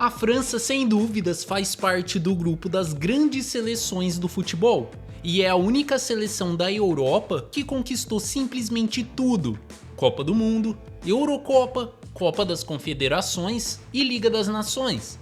A França, sem dúvidas, faz parte do grupo das grandes seleções do futebol e é a única seleção da Europa que conquistou simplesmente tudo: Copa do Mundo, Eurocopa, Copa das Confederações e Liga das Nações.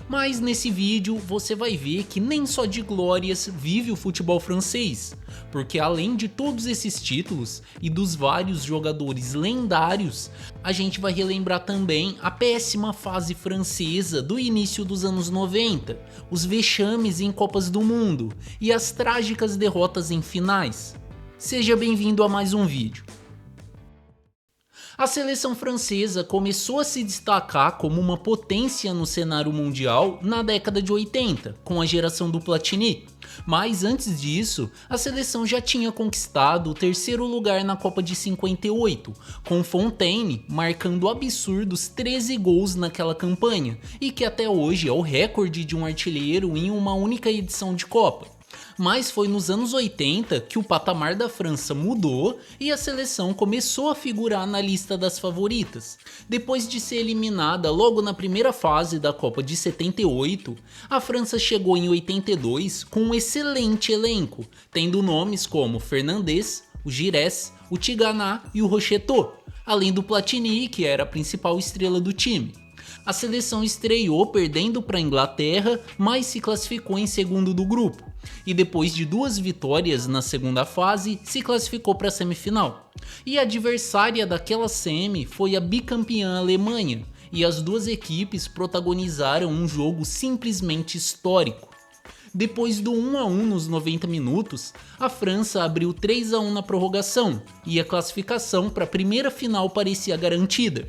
Mas nesse vídeo você vai ver que nem só de glórias vive o futebol francês, porque além de todos esses títulos e dos vários jogadores lendários, a gente vai relembrar também a péssima fase francesa do início dos anos 90, os vexames em Copas do Mundo e as trágicas derrotas em finais. Seja bem-vindo a mais um vídeo. A seleção francesa começou a se destacar como uma potência no cenário mundial na década de 80, com a geração do Platini. Mas antes disso, a seleção já tinha conquistado o terceiro lugar na Copa de 58, com Fontaine marcando absurdos 13 gols naquela campanha, e que até hoje é o recorde de um artilheiro em uma única edição de Copa. Mas foi nos anos 80 que o patamar da França mudou e a seleção começou a figurar na lista das favoritas. Depois de ser eliminada logo na primeira fase da Copa de 78, a França chegou em 82 com um excelente elenco, tendo nomes como Fernandes, o Giresse, o Tigana e o Rocheteau, além do Platini, que era a principal estrela do time. A seleção estreou perdendo para a Inglaterra, mas se classificou em segundo do grupo. E depois de 2 vitórias na segunda fase, se classificou para a semifinal. E a adversária daquela semi foi a bicampeã Alemanha, e as duas equipes protagonizaram um jogo simplesmente histórico. Depois do 1-1 nos 90 minutos, a França abriu 3-1 na prorrogação, e a classificação para a primeira final parecia garantida.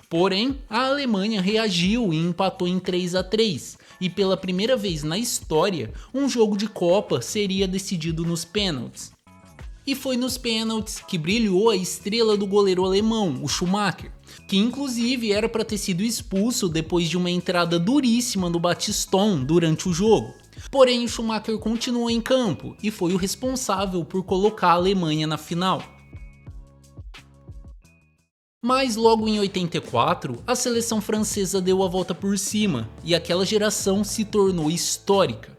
Porém, a Alemanha reagiu e empatou em 3-3, e pela primeira vez na história, um jogo de Copa seria decidido nos pênaltis. E foi nos pênaltis que brilhou a estrela do goleiro alemão, o Schumacher, que inclusive era para ter sido expulso depois de uma entrada duríssima no Battiston durante o jogo. Porém, o Schumacher continuou em campo e foi o responsável por colocar a Alemanha na final. Mas logo em 84, a seleção francesa deu a volta por cima e aquela geração se tornou histórica.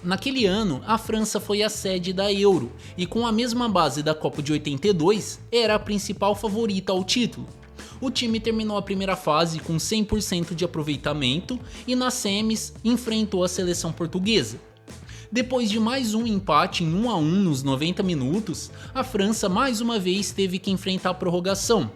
Naquele ano, a França foi a sede da Euro e com a mesma base da Copa de 82, era a principal favorita ao título. O time terminou a primeira fase com 100% de aproveitamento e nas semis enfrentou a seleção portuguesa. Depois de mais um empate em 1-1 nos 90 minutos, a França mais uma vez teve que enfrentar a prorrogação.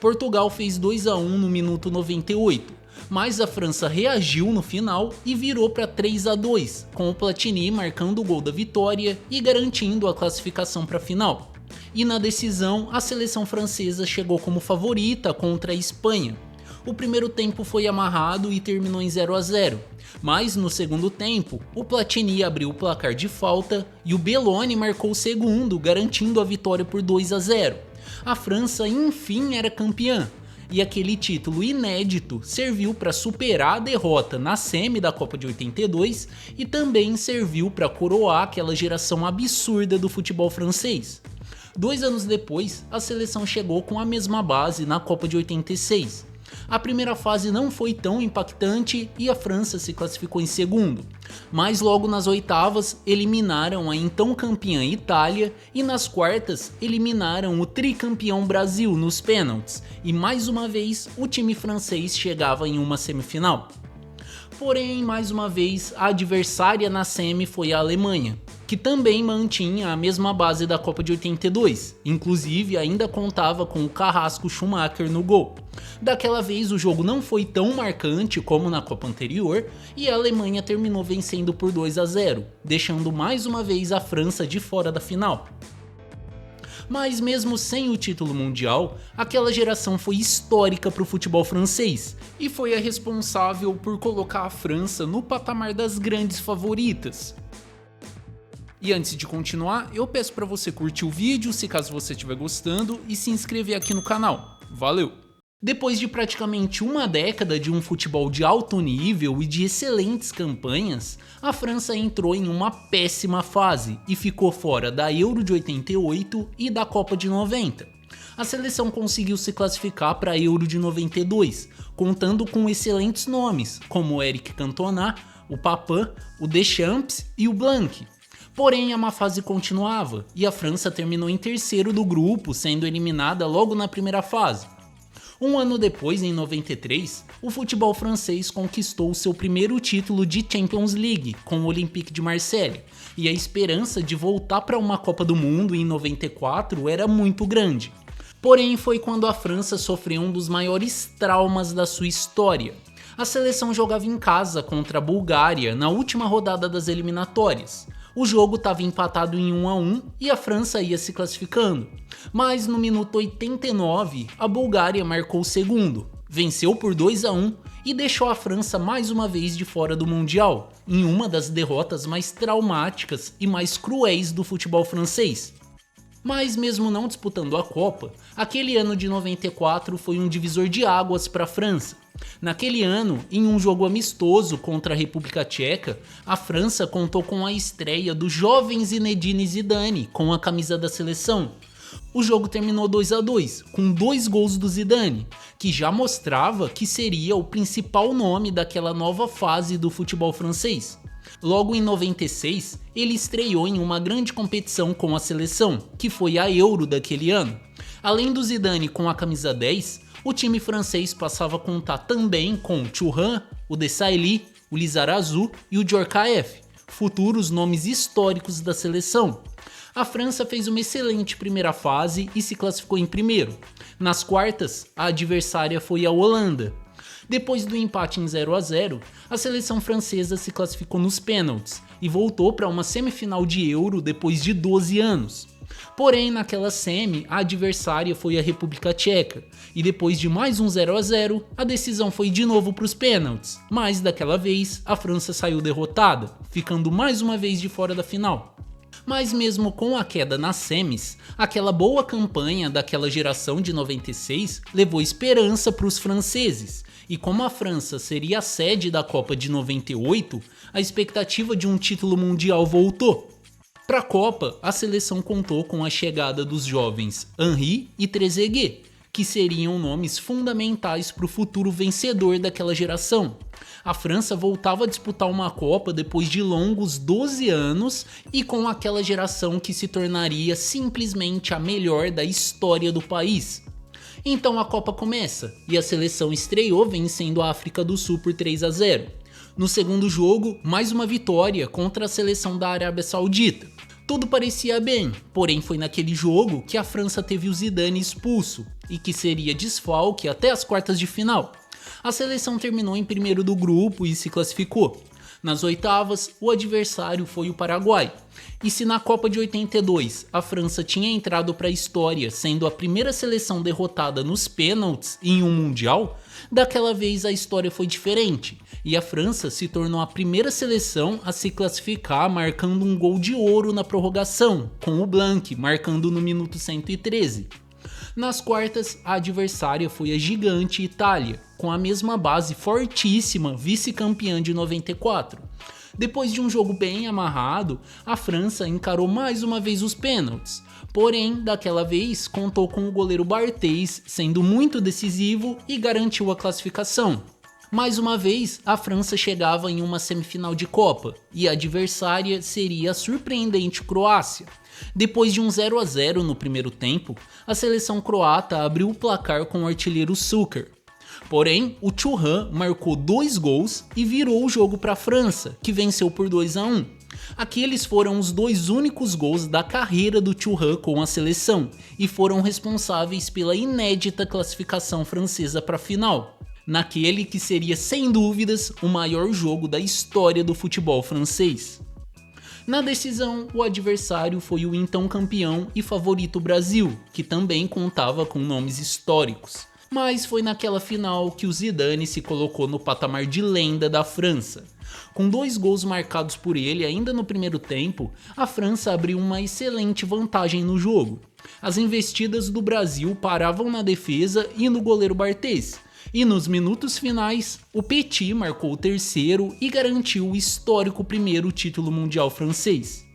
Portugal fez 2-1 no minuto 98, mas a França reagiu no final e virou para 3-2, com o Platini marcando o gol da vitória e garantindo a classificação para a final. E na decisão, a seleção francesa chegou como favorita contra a Espanha. O primeiro tempo foi amarrado e terminou em 0-0, mas no segundo tempo, o Platini abriu o placar de falta e o Belloni marcou o segundo, garantindo a vitória por 2-0. A França enfim era campeã, e aquele título inédito serviu para superar a derrota na semi da Copa de 82 e também serviu para coroar aquela geração absurda do futebol francês. 2 anos depois, a seleção chegou com a mesma base na Copa de 86. A primeira fase não foi tão impactante e a França se classificou em segundo, mas logo nas oitavas eliminaram a então campeã Itália e nas quartas eliminaram o tricampeão Brasil nos pênaltis e mais uma vez o time francês chegava em uma semifinal. Porém, mais uma vez, a adversária na semi foi a Alemanha, que também mantinha a mesma base da Copa de 82, inclusive ainda contava com o carrasco Schumacher no gol. Daquela vez o jogo não foi tão marcante como na Copa anterior e a Alemanha terminou vencendo por 2-0, deixando mais uma vez a França de fora da final. Mas mesmo sem o título mundial, aquela geração foi histórica para o futebol francês e foi a responsável por colocar a França no patamar das grandes favoritas. E antes de continuar, eu peço para você curtir o vídeo se caso você estiver gostando e se inscrever aqui no canal. Valeu! Depois de praticamente uma década de um futebol de alto nível e de excelentes campanhas, a França entrou em uma péssima fase e ficou fora da Euro de 88 e da Copa de 90. A seleção conseguiu se classificar para a Euro de 92, contando com excelentes nomes, como o Eric Cantona, o Papin, o Deschamps e o Blanc. Porém, a má fase continuava, e a França terminou em terceiro do grupo, sendo eliminada logo na primeira fase. Um ano depois, em 93, o futebol francês conquistou seu primeiro título de Champions League com o Olympique de Marseille, e a esperança de voltar para uma Copa do Mundo em 94 era muito grande. Porém, foi quando a França sofreu um dos maiores traumas da sua história. A seleção jogava em casa contra a Bulgária na última rodada das eliminatórias. O jogo estava empatado em 1-1 e a França ia se classificando. Mas no minuto 89, a Bulgária marcou o segundo, venceu por 2-1 e deixou a França mais uma vez de fora do Mundial, em uma das derrotas mais traumáticas e mais cruéis do futebol francês. Mas mesmo não disputando a Copa, aquele ano de 94 foi um divisor de águas para a França. Naquele ano, em um jogo amistoso contra a República Tcheca, a França contou com a estreia do jovem Zinedine Zidane com a camisa da seleção. O jogo terminou 2-2, com 2 gols do Zidane, que já mostrava que seria o principal nome daquela nova fase do futebol francês. Logo em 96, ele estreou em uma grande competição com a seleção, que foi a Euro daquele ano. Além do Zidane com a camisa 10, o time francês passava a contar também com o Thuram, o Desailly, o Lizarazu e o Djorkaeff, futuros nomes históricos da seleção. A França fez uma excelente primeira fase e se classificou em primeiro. Nas quartas, a adversária foi a Holanda. Depois do empate em 0-0, a seleção francesa se classificou nos pênaltis e voltou para uma semifinal de Euro depois de 12 anos. Porém, naquela semi, a adversária foi a República Tcheca, e depois de mais um 0-0, a decisão foi de novo para os pênaltis, mas daquela vez a França saiu derrotada, ficando mais uma vez de fora da final. Mas mesmo com a queda nas semis, aquela boa campanha daquela geração de 96 levou esperança para os franceses, e como a França seria a sede da Copa de 98, a expectativa de um título mundial voltou. Para a Copa, a seleção contou com a chegada dos jovens Henry e Trezeguet, que seriam nomes fundamentais para o futuro vencedor daquela geração. A França voltava a disputar uma Copa depois de longos 12 anos e com aquela geração que se tornaria simplesmente a melhor da história do país. Então a Copa começa e a seleção estreou vencendo a África do Sul por 3-0. No segundo jogo, mais uma vitória contra a seleção da Arábia Saudita. Tudo parecia bem, porém foi naquele jogo que a França teve o Zidane expulso e que seria desfalque até as quartas de final. A seleção terminou em primeiro do grupo e se classificou. Nas oitavas, o adversário foi o Paraguai. E se na Copa de 82 a França tinha entrado para a história sendo a primeira seleção derrotada nos pênaltis em um Mundial, daquela vez a história foi diferente e a França se tornou a primeira seleção a se classificar marcando um gol de ouro na prorrogação, com o Blanc marcando no minuto 113. Nas quartas, a adversária foi a gigante Itália, com a mesma base fortíssima vice-campeã de 94. Depois de um jogo bem amarrado, a França encarou mais uma vez os pênaltis, porém, daquela vez contou com o goleiro Barthez sendo muito decisivo e garantiu a classificação. Mais uma vez, a França chegava em uma semifinal de Copa e a adversária seria a surpreendente Croácia. Depois de um 0-0 no primeiro tempo, a seleção croata abriu o placar com o artilheiro Šuker. Porém, o Thuram marcou 2 gols e virou o jogo para a França, que venceu por 2-1. Aqueles foram os 2 únicos gols da carreira do Thuram com a seleção e foram responsáveis pela inédita classificação francesa para a final, naquele que seria sem dúvidas o maior jogo da história do futebol francês. Na decisão, o adversário foi o então campeão e favorito Brasil, que também contava com nomes históricos. Mas foi naquela final que o Zidane se colocou no patamar de lenda da França. Com 2 gols marcados por ele ainda no primeiro tempo, a França abriu uma excelente vantagem no jogo. As investidas do Brasil paravam na defesa e no goleiro Barthez. E nos minutos finais, o Petit marcou o terceiro e garantiu o histórico primeiro título mundial francês.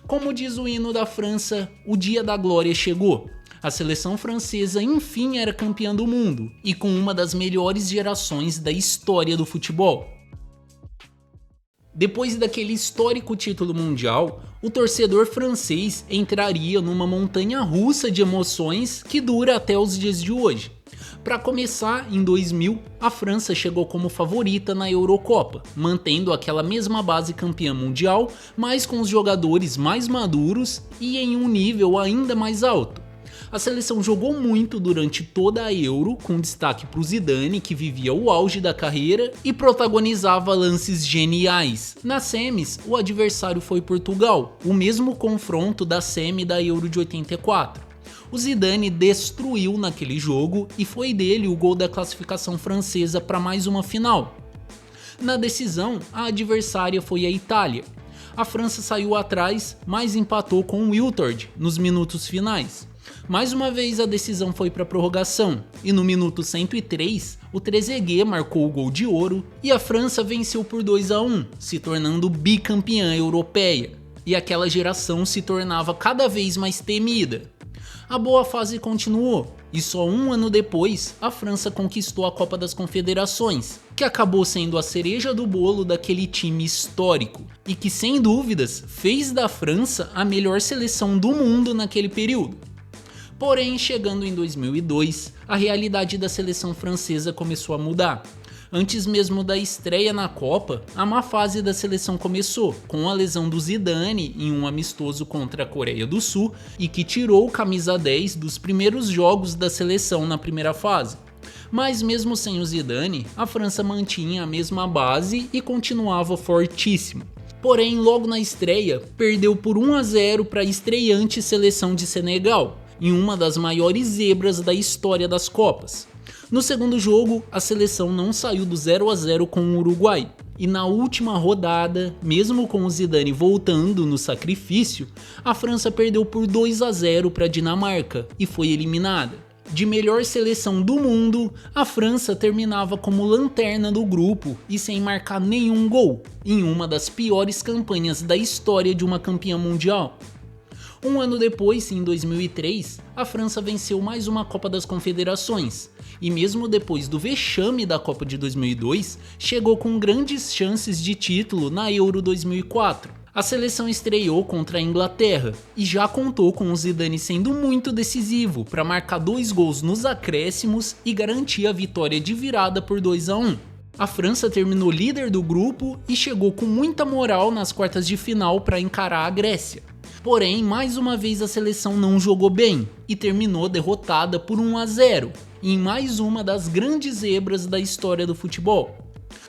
Como diz o hino da França, o dia da glória chegou. A seleção francesa enfim era campeã do mundo e com uma das melhores gerações da história do futebol. Depois daquele histórico título mundial, o torcedor francês entraria numa montanha russa de emoções que dura até os dias de hoje. Para começar, em 2000, a França chegou como favorita na Eurocopa, mantendo aquela mesma base campeã mundial, mas com os jogadores mais maduros e em um nível ainda mais alto. A seleção jogou muito durante toda a Euro, com destaque para o Zidane, que vivia o auge da carreira e protagonizava lances geniais. Nas semis, o adversário foi Portugal, o mesmo confronto da semi da Euro de 84. O Zidane destruiu naquele jogo e foi dele o gol da classificação francesa para mais uma final. Na decisão, a adversária foi a Itália. A França saiu atrás, mas empatou com o Wiltord nos minutos finais. Mais uma vez a decisão foi para prorrogação e no minuto 103 o Trezeguet marcou o gol de ouro e a França venceu por 2-1, se tornando bicampeã europeia. E aquela geração se tornava cada vez mais temida. A boa fase continuou e só um ano depois a França conquistou a Copa das Confederações, que acabou sendo a cereja do bolo daquele time histórico e que sem dúvidas fez da França a melhor seleção do mundo naquele período. Porém, chegando em 2002, a realidade da seleção francesa começou a mudar. Antes mesmo da estreia na Copa, a má fase da seleção começou, com a lesão do Zidane em um amistoso contra a Coreia do Sul e que tirou o camisa 10 dos primeiros jogos da seleção na primeira fase. Mas mesmo sem o Zidane, a França mantinha a mesma base e continuava fortíssima. Porém, logo na estreia, perdeu por 1-0 para a estreante seleção de Senegal, em uma das maiores zebras da história das Copas. No segundo jogo, a seleção não saiu do 0-0 com o Uruguai, e na última rodada, mesmo com o Zidane voltando no sacrifício, a França perdeu por 2-0 para a Dinamarca e foi eliminada. De melhor seleção do mundo, a França terminava como lanterna do grupo e sem marcar nenhum gol, em uma das piores campanhas da história de uma campeã mundial. Um ano depois, em 2003, a França venceu mais uma Copa das Confederações, e mesmo depois do vexame da Copa de 2002, chegou com grandes chances de título na Euro 2004. A seleção estreou contra a Inglaterra e já contou com o Zidane sendo muito decisivo para marcar 2 gols nos acréscimos e garantir a vitória de virada por 2-1. A França terminou líder do grupo e chegou com muita moral nas quartas de final para encarar a Grécia. Porém, mais uma vez a seleção não jogou bem e terminou derrotada por 1-0, em mais uma das grandes zebras da história do futebol.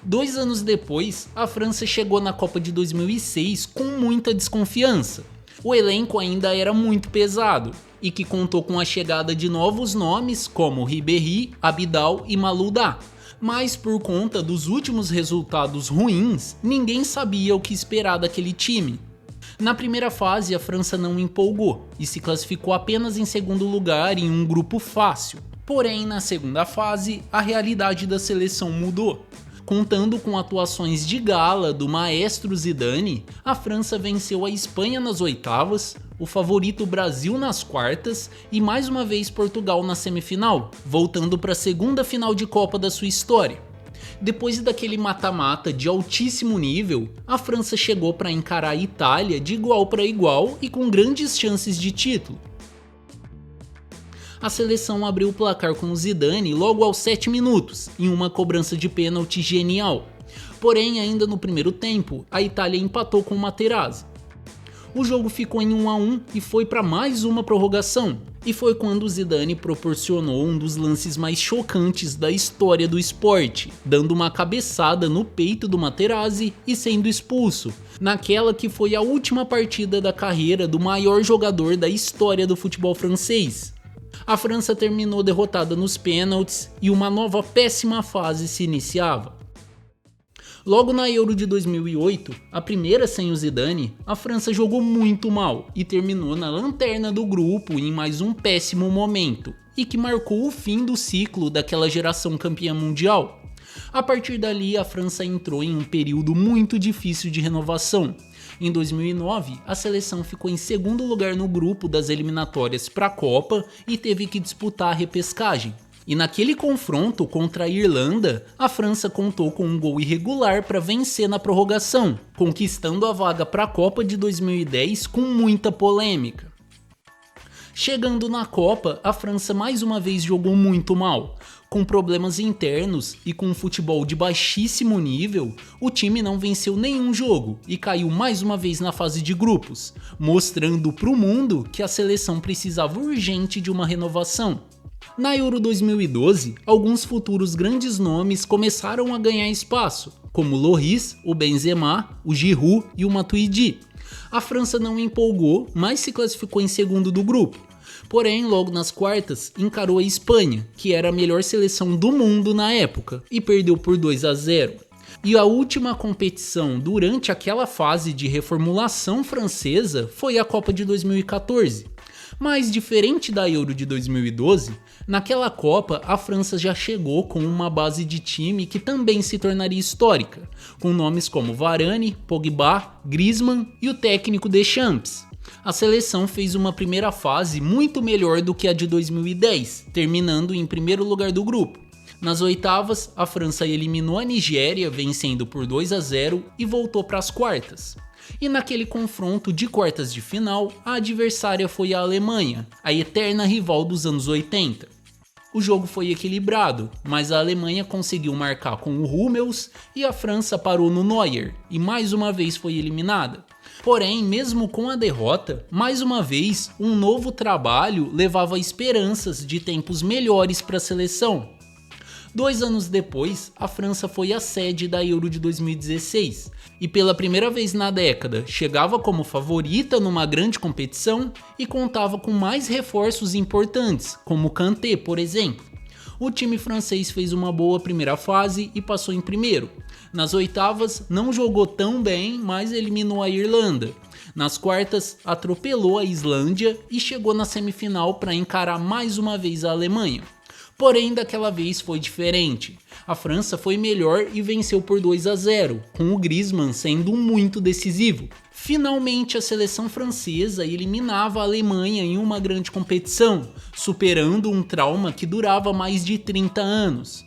2 anos depois, a França chegou na Copa de 2006 com muita desconfiança. O elenco ainda era muito pesado e que contou com a chegada de novos nomes como Ribéry, Abidal e Malouda. Mas por conta dos últimos resultados ruins, ninguém sabia o que esperar daquele time. Na primeira fase, a França não empolgou e se classificou apenas em segundo lugar em um grupo fácil. Porém, na segunda fase, a realidade da seleção mudou. Contando com atuações de gala do maestro Zidane, a França venceu a Espanha nas oitavas, o favorito Brasil nas quartas e mais uma vez Portugal na semifinal, voltando para a segunda final de Copa da sua história. Depois daquele mata-mata de altíssimo nível, a França chegou para encarar a Itália de igual para igual e com grandes chances de título. A seleção abriu o placar com o Zidane logo aos 7 minutos, em uma cobrança de pênalti genial. Porém, ainda no primeiro tempo, a Itália empatou com o Materazzi. O jogo ficou em 1-1 e foi para mais uma prorrogação. E foi quando o Zidane proporcionou um dos lances mais chocantes da história do esporte, dando uma cabeçada no peito do Materazzi e sendo expulso, naquela que foi a última partida da carreira do maior jogador da história do futebol francês. A França terminou derrotada nos pênaltis e uma nova péssima fase se iniciava. Logo na Euro de 2008, a primeira sem o Zidane, a França jogou muito mal e terminou na lanterna do grupo em mais um péssimo momento, e que marcou o fim do ciclo daquela geração campeã mundial. A partir dali, a França entrou em um período muito difícil de renovação. Em 2009, a seleção ficou em segundo lugar no grupo das eliminatórias para a Copa e teve que disputar a repescagem. E naquele confronto contra a Irlanda, a França contou com um gol irregular para vencer na prorrogação, conquistando a vaga para a Copa de 2010 com muita polêmica. Chegando na Copa, a França mais uma vez jogou muito mal. Com problemas internos e com um futebol de baixíssimo nível, o time não venceu nenhum jogo e caiu mais uma vez na fase de grupos, mostrando para o mundo que a seleção precisava urgente de uma renovação. Na Euro 2012, alguns futuros grandes nomes começaram a ganhar espaço, como o Lloris, o Benzema, o Giroud e o Matuidi. A França não empolgou, mas se classificou em segundo do grupo. Porém, logo nas quartas, encarou a Espanha, que era a melhor seleção do mundo na época, e perdeu por 2-0. E a última competição durante aquela fase de reformulação francesa foi a Copa de 2014. Mas diferente da Euro de 2012, naquela Copa a França já chegou com uma base de time que também se tornaria histórica, com nomes como Varane, Pogba, Griezmann e o técnico Deschamps. A seleção fez uma primeira fase muito melhor do que a de 2010, terminando em primeiro lugar do grupo. Nas oitavas, a França eliminou a Nigéria, vencendo por 2-0 e voltou para as quartas. E naquele confronto de quartas de final, a adversária foi a Alemanha, a eterna rival dos anos 80. O jogo foi equilibrado, mas a Alemanha conseguiu marcar com o Hummels e a França parou no Neuer e mais uma vez foi eliminada. Porém, mesmo com a derrota, mais uma vez um novo trabalho levava esperanças de tempos melhores para a seleção. 2 anos depois, a França foi a sede da Euro de 2016 e pela primeira vez na década chegava como favorita numa grande competição e contava com mais reforços importantes, como Kanté, por exemplo. O time francês fez uma boa primeira fase e passou em primeiro. Nas oitavas, não jogou tão bem, mas eliminou a Irlanda. Nas quartas, atropelou a Islândia e chegou na semifinal para encarar mais uma vez a Alemanha. Porém, daquela vez foi diferente. A França foi melhor e venceu por 2-0, com o Griezmann sendo muito decisivo. Finalmente, a seleção francesa eliminava a Alemanha em uma grande competição, superando um trauma que durava mais de 30 anos.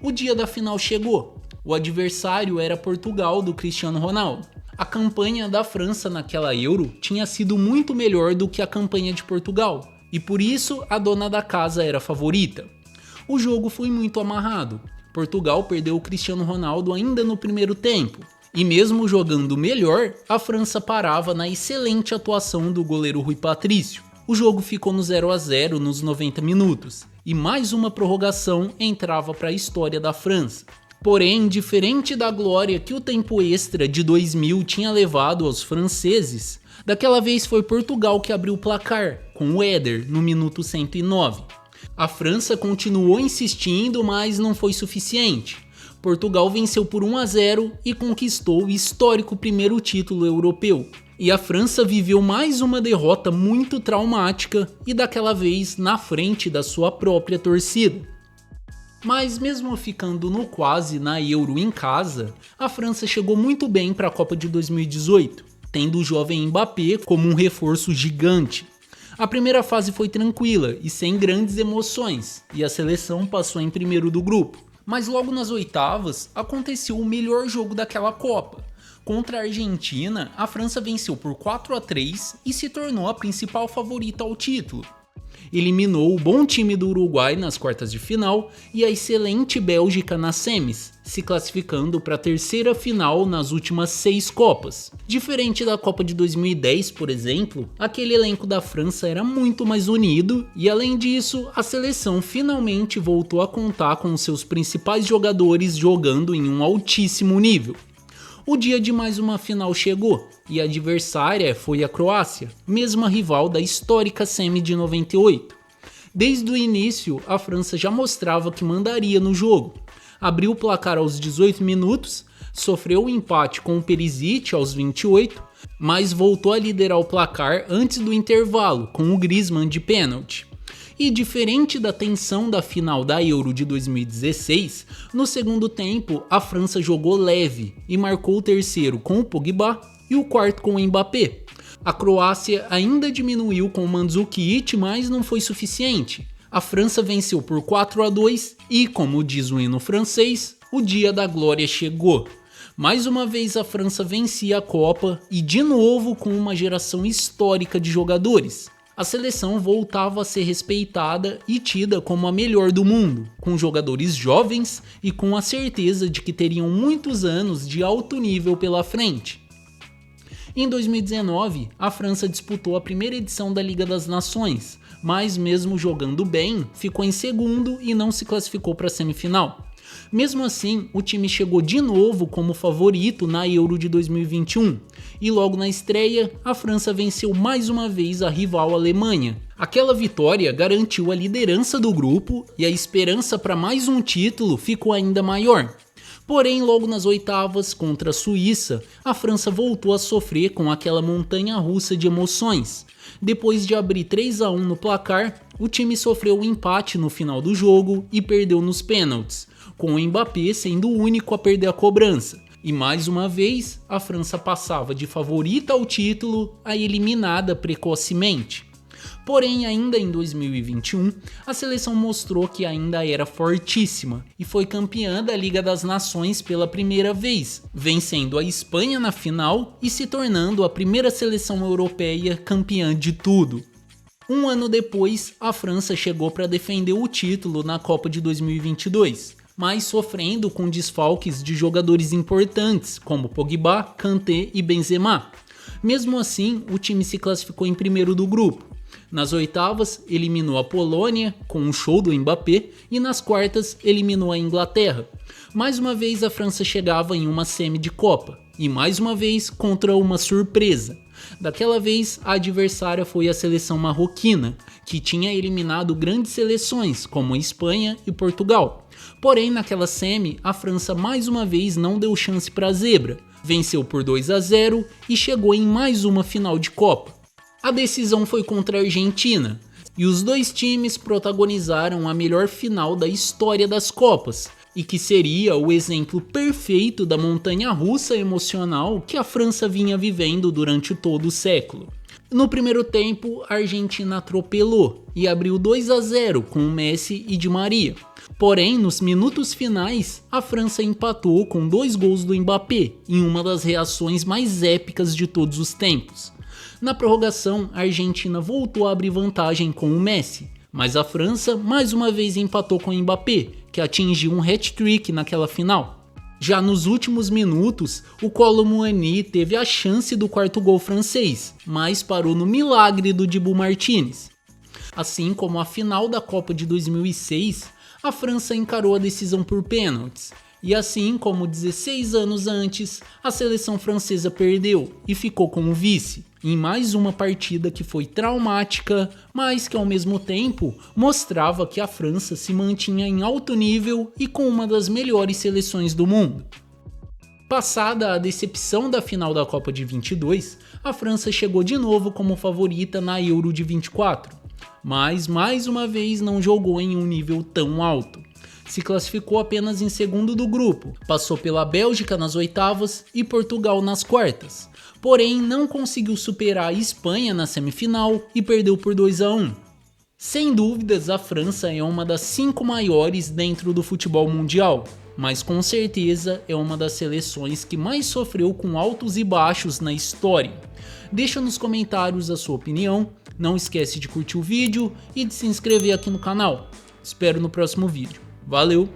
O dia da final chegou. O adversário era Portugal do Cristiano Ronaldo. A campanha da França naquela Euro tinha sido muito melhor do que a campanha de Portugal, e por isso a dona da casa era a favorita. O jogo foi muito amarrado. Portugal perdeu o Cristiano Ronaldo ainda no primeiro tempo, e mesmo jogando melhor, a França parava na excelente atuação do goleiro Rui Patrício. O jogo ficou no 0-0 nos 90 minutos, e mais uma prorrogação entrava para a história da França. Porém, diferente da glória que o tempo extra de 2000 tinha levado aos franceses, daquela vez foi Portugal que abriu o placar, com o Éder no minuto 109. A França continuou insistindo, mas não foi suficiente. Portugal venceu por 1-0 e conquistou o histórico primeiro título europeu. E a França viveu mais uma derrota muito traumática e daquela vez na frente da sua própria torcida. Mas mesmo ficando no quase na Euro em casa, a França chegou muito bem para a Copa de 2018, tendo o jovem Mbappé como um reforço gigante. A primeira fase foi tranquila e sem grandes emoções, e a seleção passou em primeiro do grupo. Mas logo nas oitavas, aconteceu o melhor jogo daquela Copa. Contra a Argentina, a França venceu por 4-3 e se tornou a principal favorita ao título. Eliminou o bom time do Uruguai nas quartas de final e a excelente Bélgica nas semis, se classificando para a terceira final nas últimas 6 Copas. Diferente da Copa de 2010, por exemplo, aquele elenco da França era muito mais unido e, além disso, a seleção finalmente voltou a contar com seus principais jogadores jogando em um altíssimo nível. O dia de mais uma final chegou e a adversária foi a Croácia, mesma rival da histórica semi de 98. Desde o início, a França já mostrava que mandaria no jogo. Abriu o placar aos 18 minutos, sofreu um empate com o Perisic aos 28, mas voltou a liderar o placar antes do intervalo com o Griezmann de pênalti. E diferente da tensão da final da Euro de 2016, no segundo tempo a França jogou leve e marcou o terceiro com o Pogba e o quarto com o Mbappé. A Croácia ainda diminuiu com o Mandzukic, mas não foi suficiente. A França venceu por 4-2 e, como diz o hino francês, o dia da glória chegou. Mais uma vez a França vencia a Copa e de novo com uma geração histórica de jogadores. A seleção voltava a ser respeitada e tida como a melhor do mundo, com jogadores jovens e com a certeza de que teriam muitos anos de alto nível pela frente. Em 2019, a França disputou a primeira edição da Liga das Nações, mas mesmo jogando bem, ficou em segundo e não se classificou para a semifinal. Mesmo assim, o time chegou de novo como favorito na Euro de 2021 e logo na estreia, a França venceu mais uma vez a rival Alemanha. Aquela vitória garantiu a liderança do grupo e a esperança para mais um título ficou ainda maior. Porém, logo nas oitavas contra a Suíça, a França voltou a sofrer com aquela montanha-russa de emoções. Depois de abrir 3-1 no placar, o time sofreu um empate no final do jogo e perdeu nos pênaltis, com o Mbappé sendo o único a perder a cobrança. E mais uma vez, a França passava de favorita ao título a eliminada precocemente. Porém, ainda em 2021, a seleção mostrou que ainda era fortíssima e foi campeã da Liga das Nações pela primeira vez, vencendo a Espanha na final e se tornando a primeira seleção europeia campeã de tudo. Um ano depois, a França chegou para defender o título na Copa de 2022, mas sofrendo com desfalques de jogadores importantes como Pogba, Kanté e Benzema. Mesmo assim, o time se classificou em primeiro do grupo. Nas oitavas, eliminou a Polônia com um show do Mbappé e nas quartas, eliminou a Inglaterra. Mais uma vez, a França chegava em uma semi de Copa e mais uma vez contra uma surpresa. Daquela vez, a adversária foi a seleção marroquina, que tinha eliminado grandes seleções como a Espanha e Portugal. Porém, naquela semi, a França mais uma vez não deu chance para a zebra, venceu por 2-0 e chegou em mais uma final de Copa. A decisão foi contra a Argentina, e os dois times protagonizaram a melhor final da história das Copas, e que seria o exemplo perfeito da montanha-russa emocional que a França vinha vivendo durante todo o século. No primeiro tempo, a Argentina atropelou e abriu 2-0 com Messi e Di Maria. Porém, nos minutos finais, a França empatou com 2 gols do Mbappé, em uma das reações mais épicas de todos os tempos. Na prorrogação, a Argentina voltou a abrir vantagem com o Messi, mas a França mais uma vez empatou com o Mbappé, que atingiu um hat-trick naquela final. Já nos últimos minutos, o Kolo Muani teve a chance do quarto gol francês, mas parou no milagre do Dibu Martínez. Assim como a final da Copa de 2006, a França encarou a decisão por pênaltis. E assim como 16 anos antes, a seleção francesa perdeu e ficou como vice, em mais uma partida que foi traumática, mas que ao mesmo tempo mostrava que a França se mantinha em alto nível e com uma das melhores seleções do mundo. Passada a decepção da final da Copa de 22, a França chegou de novo como favorita na Euro de 24, mas mais uma vez não jogou em um nível tão alto. Se classificou apenas em segundo do grupo, passou pela Bélgica nas oitavas e Portugal nas quartas, porém não conseguiu superar a Espanha na semifinal e perdeu por 2-1. Sem dúvidas, a França é uma das 5 maiores dentro do futebol mundial, mas com certeza é uma das seleções que mais sofreu com altos e baixos na história. Deixa nos comentários a sua opinião, não esquece de curtir o vídeo e de se inscrever aqui no canal. Espero no próximo vídeo. Valeu!